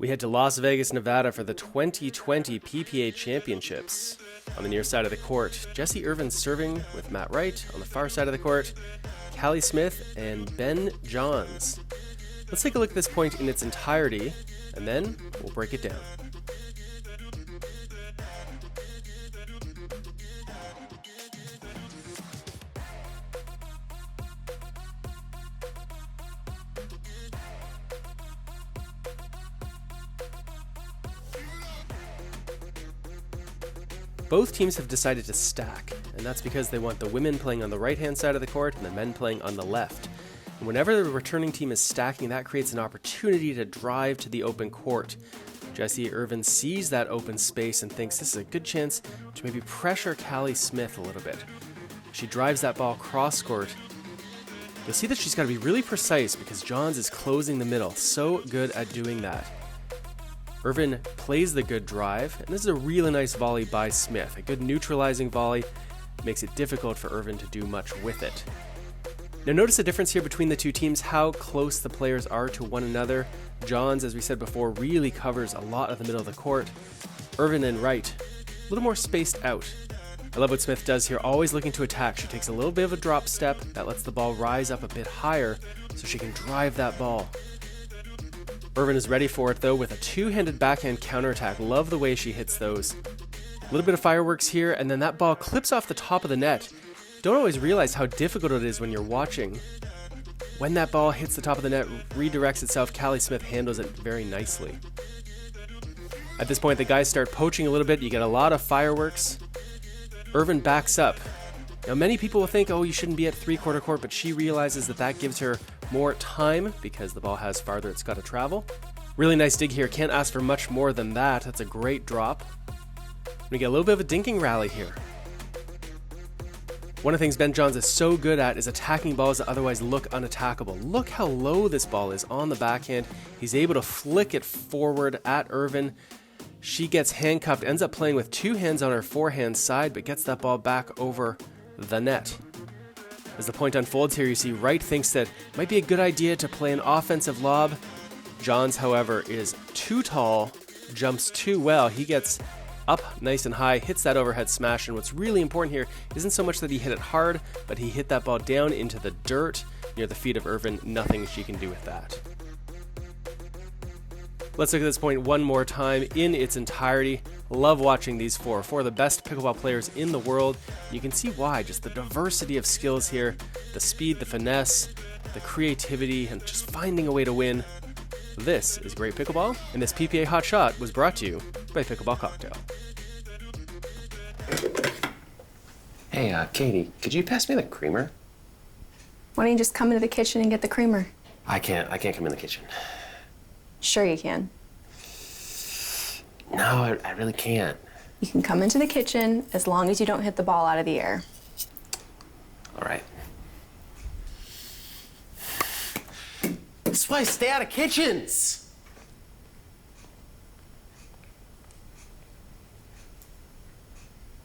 We head to Las Vegas, Nevada for the 2020 PPA Championships. On the near side of the court, Jesse Irvin serving with Matt Wright. On the far side of the court, Callie Smith and Ben Johns. Let's take a look at this point in its entirety, and then we'll break it down. Both teams have decided to stack, and that's because they want the women playing on the right-hand side of the court and the men playing on the left. And whenever the returning team is stacking, that creates an opportunity to drive to the open court. Jesse Irvin sees that open space and thinks this is a good chance to maybe pressure Callie Smith a little bit. She drives that ball cross-court. You'll see that she's got to be really precise because Johns is closing the middle. So good at doing that. Irvin plays the good drive, and this is a really nice volley by Smith. A good neutralizing volley makes it difficult for Irvin to do much with it. Now notice the difference here between the two teams, how close the players are to one another. Johns, as we said before, really covers a lot of the middle of the court. Irvin and Wright, a little more spaced out. I love what Smith does here, always looking to attack. She takes a little bit of a drop step that lets the ball rise up a bit higher so she can drive that ball. Irvin is ready for it though with a two-handed backhand counterattack. Love the way she hits those. A little bit of fireworks here, and then that ball clips off the top of the net. Don't always realize how difficult it is when you're watching. When that ball hits the top of the net, redirects itself, Callie Smith handles it very nicely. At this point, the guys start poaching a little bit. You get a lot of fireworks. Irvin backs up. Now, many people will think, oh, you shouldn't be at three-quarter court, but she realizes that that gives her more time because the ball has farther it's got to travel. Really nice dig here. Can't ask for much more than that. That's a great drop. We get a little bit of a dinking rally here. One of the things Ben Johns is so good at is attacking balls that otherwise look unattackable. Look how low this ball is on the backhand. He's able to flick it forward at Irvin. She gets handcuffed, ends up playing with two hands on her forehand side, but gets that ball back over the net. As the point unfolds here, you see Wright thinks that it might be a good idea to play an offensive lob. Johns, however, is too tall, jumps too well. He gets up nice and high, hits that overhead smash, and what's really important here isn't so much that he hit it hard, but he hit that ball down into the dirt near the feet of Irvin. Nothing she can do with that. Let's look at this point one more time in its entirety. Love watching these four of the best pickleball players in the world. You can see why, just the diversity of skills here, the speed, the finesse, the creativity, and just finding a way to win. This is great pickleball, and this PPA Hot Shot was brought to you by Pickleball Cocktail. Hey, Katie, could you pass me the creamer? Why don't you just come into the kitchen and get the creamer? I can't come in the kitchen. Sure you can. No, I really can't. You can come into the kitchen as long as you don't hit the ball out of the air. All right. That's why I stay out of kitchens.